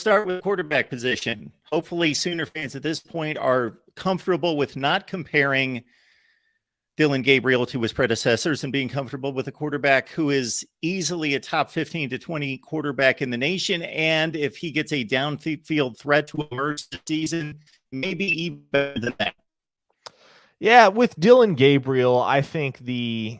start with quarterback position. Hopefully, Sooner fans at this point are comfortable with not comparing Dillon Gabriel to his predecessors and being comfortable with a quarterback who is easily a top 15 to 20 quarterback in the nation. And if he gets a downfield threat to emerge this season, maybe even better than that. Yeah, with Dillon Gabriel, I think the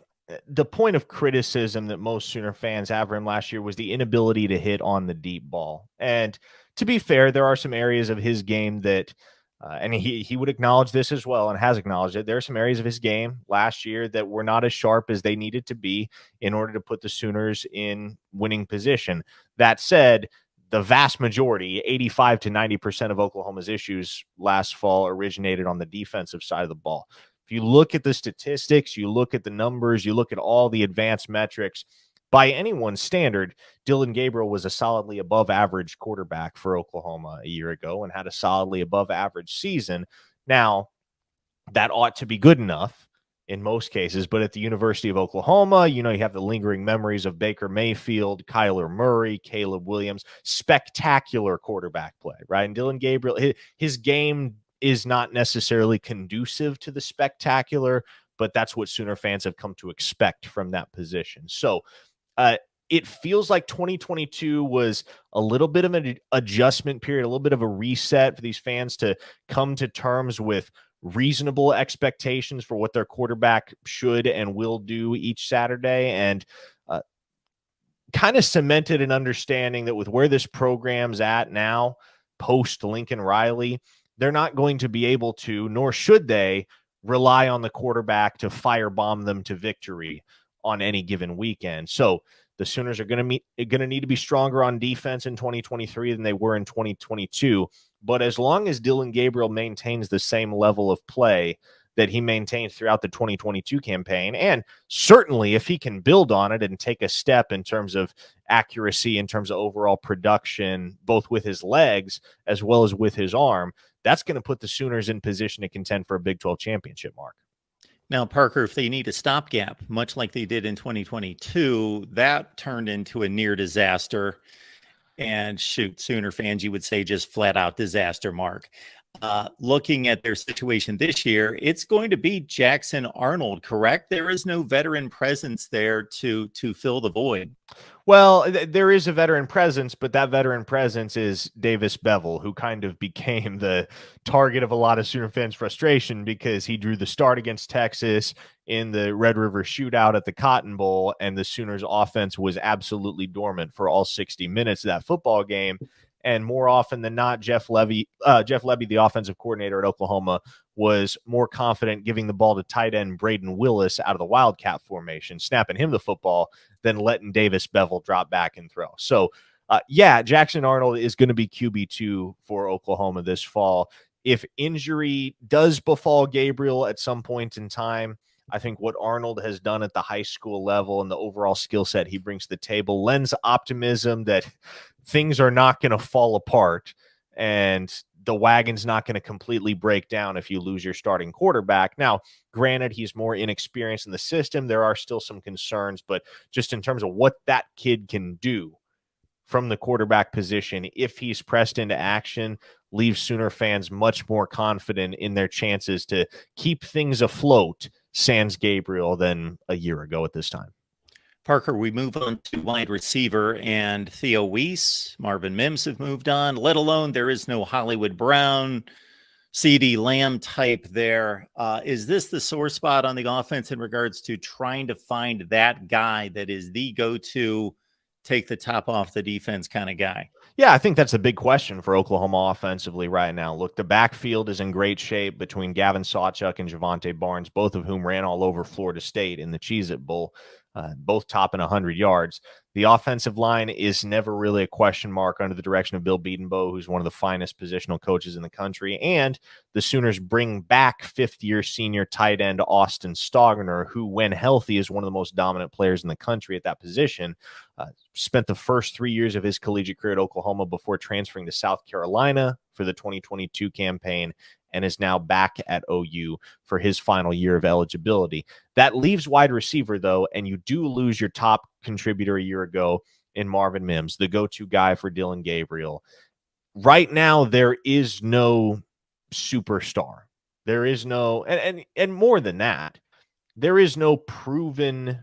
point of criticism that most Sooner fans have for him last year was the inability to hit on the deep ball. And to be fair, there are some areas of his game that and he would acknowledge this as well and has acknowledged it. There are some areas of his game last year that were not as sharp as they needed to be in order to put the Sooners in winning position. That said, the vast majority, 85 to 90% of Oklahoma's issues last fall originated on the defensive side of the ball. If you look at the statistics, you look at the numbers, you look at all the advanced metrics, by anyone's standard, Dillon Gabriel was a solidly above average quarterback for Oklahoma a year ago and had a solidly above average season. Now, that ought to be good enough in most cases, but at the University of Oklahoma, you have the lingering memories of Baker Mayfield, Kyler Murray, Caleb Williams, spectacular quarterback play, right? And Dillon Gabriel, his game is not necessarily conducive to the spectacular, but that's what Sooner fans have come to expect from that position. So, it feels like 2022 was a little bit of an adjustment period, a little bit of a reset for these fans to come to terms with reasonable expectations for what their quarterback should and will do each Saturday, and kind of cemented an understanding that with where this program's at now, post Lincoln Riley, they're not going to be able to, nor should they, rely on the quarterback to firebomb them to victory on any given weekend. So the Sooners are going to need to be stronger on defense in 2023 than they were in 2022. But as long as Dillon Gabriel maintains the same level of play that he maintained throughout the 2022 campaign, and certainly if he can build on it and take a step in terms of accuracy, in terms of overall production, both with his legs as well as with his arm, that's going to put the Sooners in position to contend for a Big 12 championship, Mark. Now, Parker, if they need a stopgap, much like they did in 2022, that turned into a near disaster. And shoot, Sooner fans, you would say just flat out disaster, Mark. Looking at their situation this year, it's going to be Jackson Arnold, correct? There is no veteran presence there to fill the void. Well, there is a veteran presence, but that veteran presence is Davis Bevel, who kind of became the target of a lot of Sooner fans' frustration because he drew the start against Texas in the Red River Shootout at the Cotton Bowl, and the Sooners' offense was absolutely dormant for all 60 minutes of that football game. And more often than not, Jeff Levy, the offensive coordinator at Oklahoma, was more confident giving the ball to tight end Braden Willis out of the Wildcat formation, snapping him the football, than letting Davis Bevel drop back and throw. So, Jackson Arnold is going to be QB2 for Oklahoma this fall. If injury does befall Gabriel at some point in time, I think what Arnold has done at the high school level and the overall skill set he brings to the table lends optimism that things are not going to fall apart and the wagon's not going to completely break down if you lose your starting quarterback. Now, granted, he's more inexperienced in the system. There are still some concerns, but just in terms of what that kid can do from the quarterback position, if he's pressed into action, leaves Sooner fans much more confident in their chances to keep things afloat sans Gabriel than a year ago at this time. Parker, we move on to wide receiver, and Theo Weiss, Marvin Mims have moved on, let alone there is no Hollywood Brown, CeeDee Lamb type there. Is this the sore spot on the offense in regards to trying to find that guy that is the go-to, take the top off the defense kind of guy? Yeah, I think that's a big question for Oklahoma offensively right now. Look, the backfield is in great shape between Gavin Sawchuk and Javante Barnes, both of whom ran all over Florida State in the Cheez-It Bowl, both topping 100 yards. The offensive line is never really a question mark under the direction of Bill Bedenbaugh, who's one of the finest positional coaches in the country. And the Sooners bring back fifth-year senior tight end Austin Stogner, who, when healthy, is one of the most dominant players in the country at that position. Spent the first 3 years of his collegiate career at Oklahoma before transferring to South Carolina for the 2022 campaign, and is now back at OU for his final year of eligibility. That leaves wide receiver, though, and you do lose your top contributor a year ago in Marvin Mims, the go-to guy for Dillon Gabriel. right now there is no superstar. There is no, and more than that, there is no proven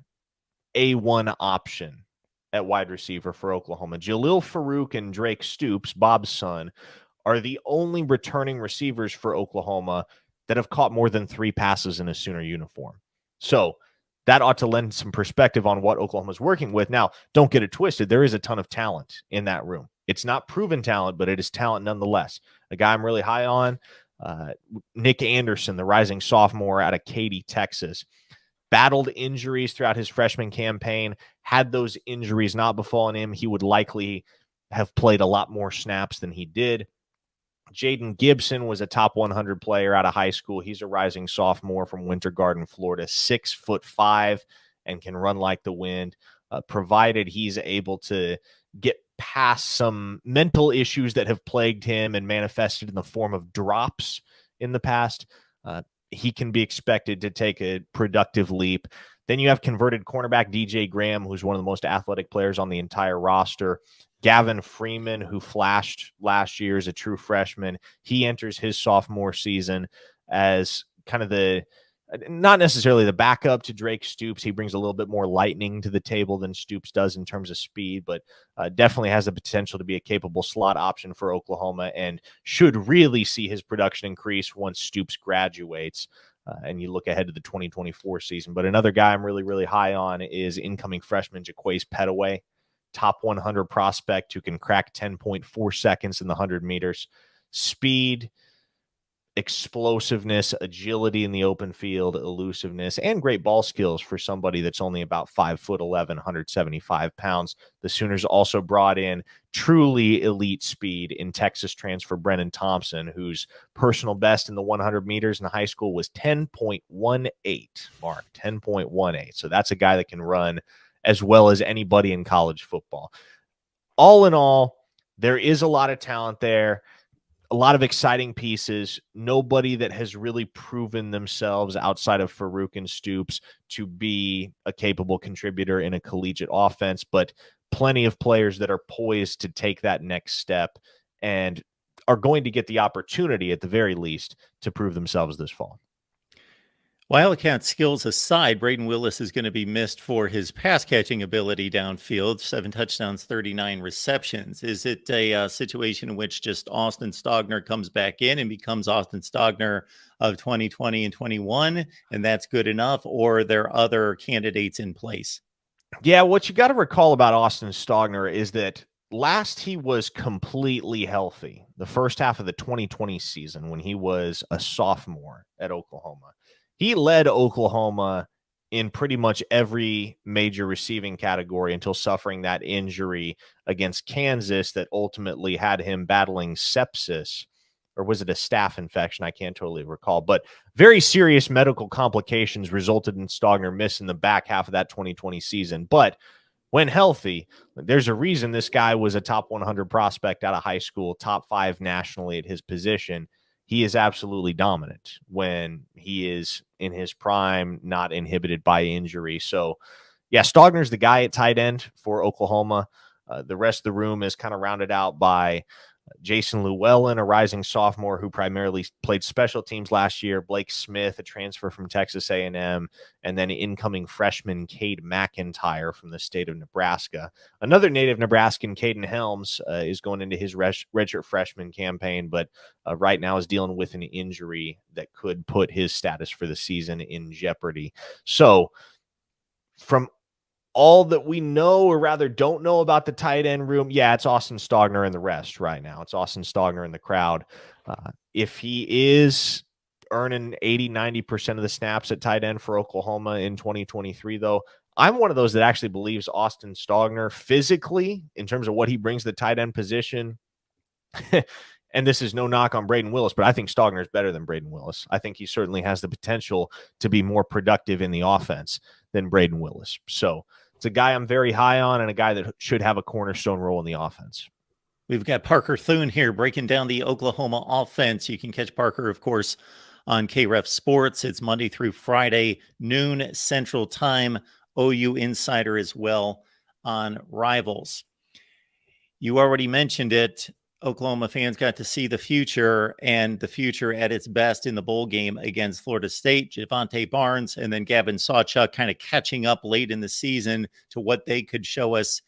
A1 option at wide receiver for Oklahoma. Jalil Farouk and Drake Stoops, Bob's son, are the only returning receivers for Oklahoma that have caught more than 3 passes in a Sooner uniform. So that ought to lend some perspective on what Oklahoma's working with. Now, don't get it twisted. There is a ton of talent in that room. It's not proven talent, but it is talent nonetheless. A guy I'm really high on, Nick Anderson, the rising sophomore out of Katy, Texas, battled injuries throughout his freshman campaign. Had those injuries not befallen him, he would likely have played a lot more snaps than he did. Jaden Gibson was a top 100 player out of high school. He's a rising sophomore from Winter Garden, Florida, 6'5", and can run like the wind, provided he's able to get past some mental issues that have plagued him and manifested in the form of drops in the past. He can be expected to take a productive leap. Then you have converted cornerback DJ Graham, who's one of the most athletic players on the entire roster. Gavin Freeman, who flashed last year as a true freshman, he enters his sophomore season as kind of the, not necessarily the backup to Drake Stoops. He brings a little bit more lightning to the table than Stoops does in terms of speed, but definitely has the potential to be a capable slot option for Oklahoma and should really see his production increase once Stoops graduates. And you look ahead to the 2024 season. But another guy I'm really, really high on is incoming freshman Jaquace Petaway, top 100 prospect who can crack 10.4 seconds in the 100 meters. Speed, explosiveness, agility in the open field, elusiveness, and great ball skills for somebody that's only about 5'11", 175 pounds. The Sooners also brought in truly elite speed in Texas transfer Brennan Thompson, whose personal best in the 100 meters in high school was 10.18, Mark, 10.18. So that's a guy that can run as well as anybody in college football. All in all, there is a lot of talent there. A lot of exciting pieces. Nobody that has really proven themselves outside of Farouk and Stoops to be a capable contributor in a collegiate offense, but plenty of players that are poised to take that next step and are going to get the opportunity, at the very least, to prove themselves this fall. Wildcat skills aside, Braden Willis is going to be missed for his pass catching ability downfield, 7 touchdowns, 39 receptions. Is it a situation in which just Austin Stogner comes back in and becomes Austin Stogner of 2020 and 21, and that's good enough, or are there other candidates in place? Yeah, what you got to recall about Austin Stogner is that last he was completely healthy, the first half of the 2020 season when he was a sophomore at Oklahoma. He led Oklahoma in pretty much every major receiving category until suffering that injury against Kansas that ultimately had him battling sepsis, or was it a staph infection? I can't totally recall, but very serious medical complications resulted in Stogner missing the back half of that 2020 season. But when healthy, there's a reason this guy was a top 100 prospect out of high school, top 5 nationally at his position. He is absolutely dominant when he is in his prime, not inhibited by injury. So, yeah, Stogner's the guy at tight end for Oklahoma. The rest of the room is kind of rounded out by Jason Llewellyn, a rising sophomore who primarily played special teams last year, Blake Smith, a transfer from Texas A&M, and then incoming freshman Cade McIntyre from the state of Nebraska. Another native Nebraskan, Caden Helms, is going into his redshirt freshman campaign, but right now is dealing with an injury that could put his status for the season in jeopardy. So from all that we know, or rather don't know about the tight end room, yeah, it's Austin Stogner and the rest right now. It's Austin Stogner and the crowd. If he is earning 80-90% of the snaps at tight end for Oklahoma in 2023, though, I'm one of those that actually believes Austin Stogner physically, in terms of what he brings to the tight end position, and this is no knock on Braden Willis, but I think Stogner is better than Braden Willis. I think he certainly has the potential to be more productive in the offense than Braden Willis. So it's a guy I'm very high on and a guy that should have a cornerstone role in the offense. We've got Parker Thune here breaking down the Oklahoma offense. You can catch Parker, of course, on KREF Sports. It's Monday through Friday, noon Central Time. OU Insider as well on Rivals. You already mentioned it. Oklahoma fans got to see the future, and the future at its best in the bowl game against Florida State. Javante Barnes and then Gavin Sawchuk kind of catching up late in the season to what they could show us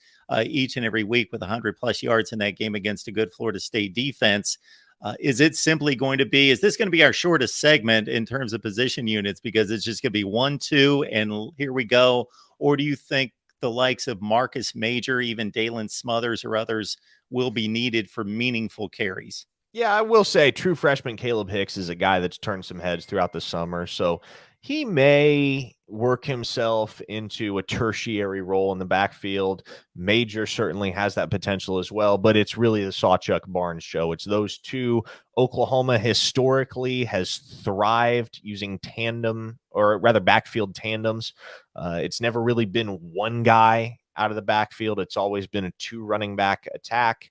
each and every week with 100+ yards in that game against a good Florida State defense. Is this going to be our shortest segment in terms of position units because it's just going to be 1, 2, and here we go? Or do you think the likes of Marcus Major, even Dalen Smothers or others will be needed for meaningful carries? Yeah, I will say true freshman Caleb Hicks is a guy that's turned some heads throughout the summer. So he may work himself into a tertiary role in the backfield. Major certainly has that potential as well, but it's really the Sawchuk Barnes show. It's those two. Oklahoma historically has thrived using tandem, or rather backfield tandems. It's never really been one guy out of the backfield. It's always been a 2 running back attack.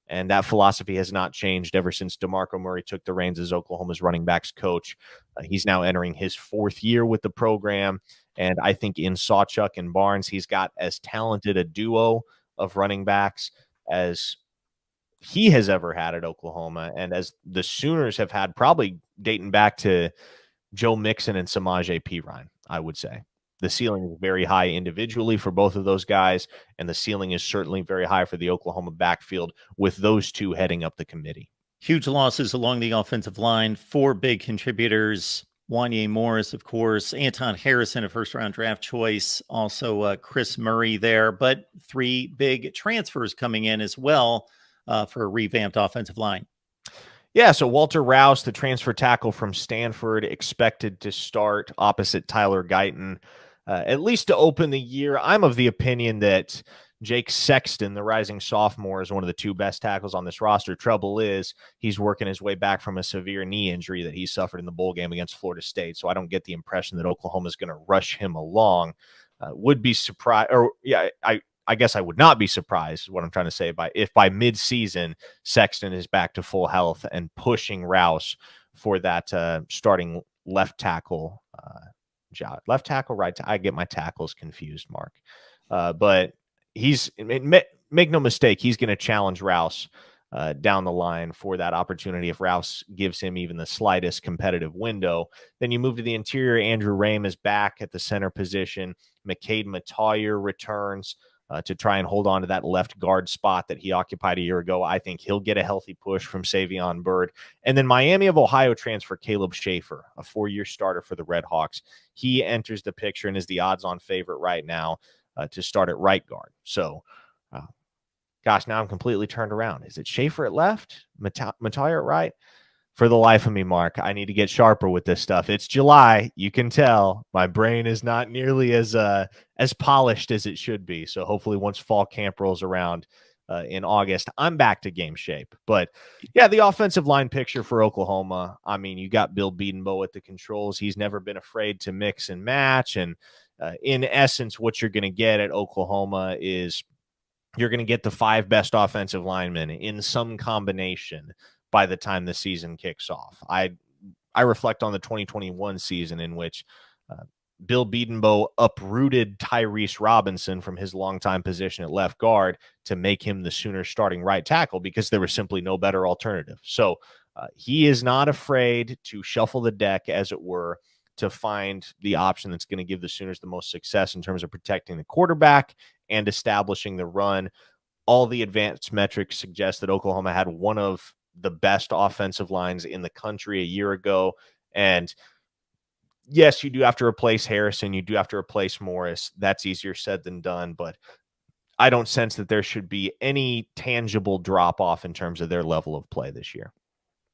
And that philosophy has not changed ever since DeMarco Murray took the reins as Oklahoma's running backs coach. He's now entering his 4th year with the program. And I think in Sawchuk and Barnes, he's got as talented a duo of running backs as he has ever had at Oklahoma. And as the Sooners have had, probably dating back to Joe Mixon and Samaje Perine, I would say. The ceiling is very high individually for both of those guys, and the ceiling is certainly very high for the Oklahoma backfield with those two heading up the committee. Huge losses along the offensive line, 4 big contributors. Wanye Morris, of course, Anton Harrison, a first-round draft choice, also Chris Murray there, but 3 big transfers coming in as well for a revamped offensive line. Yeah, so Walter Rouse, the transfer tackle from Stanford, expected to start opposite Tyler Guyton, at least to open the year. I'm of the opinion that Jake Sexton, the rising sophomore, is one of the 2 best tackles on this roster. Trouble is, he's working his way back from a severe knee injury that he suffered in the bowl game against Florida State, so I don't get the impression that Oklahoma is going to rush him along. Would be surprised, or yeah, I guess I would not be surprised, is what I'm trying to say, if by mid-season Sexton is back to full health and pushing Rouse for that starting left tackle job. Left tackle, right tackle. I get my tackles confused, Mark. But make no mistake, he's going to challenge Rouse down the line for that opportunity. If Rouse gives him even the slightest competitive window, then you move to the interior. Andrew Rame is back at the center position. McCade Matayer returns to try and hold on to that left guard spot that he occupied a year ago. I think he'll get a healthy push from Savion Byrd. And then Miami of Ohio transfer Caleb Schaefer, a 4-year starter for the Red Hawks. He enters the picture and is the odds-on favorite right now to start at right guard. So, gosh, now I'm completely turned around. Is it Schaefer at left? Matayer at right? For the life of me, Mark, I need to get sharper with this stuff. It's July. You can tell my brain is not nearly as polished as it should be. So hopefully once fall camp rolls around in August, I'm back to game shape. But yeah, the offensive line picture for Oklahoma, I mean, you got Bill Bedenbaugh at the controls. He's never been afraid to mix and match. And in essence, what you're going to get at Oklahoma is you're going to get the 5 best offensive linemen in some combination by the time the season kicks off. I reflect on the 2021 season in which Bill Bedenbaugh uprooted Tyrese Robinson from his longtime position at left guard to make him the Sooners starting right tackle because there was simply no better alternative. So he is not afraid to shuffle the deck, as it were, to find the option that's going to give the Sooners the most success in terms of protecting the quarterback and establishing the run. All the advanced metrics suggest that Oklahoma had one of the best offensive lines in the country a year ago. And yes, you do have to replace Harrison. You do have to replace Morris. That's easier said than done. But I don't sense that there should be any tangible drop off in terms of their level of play this year.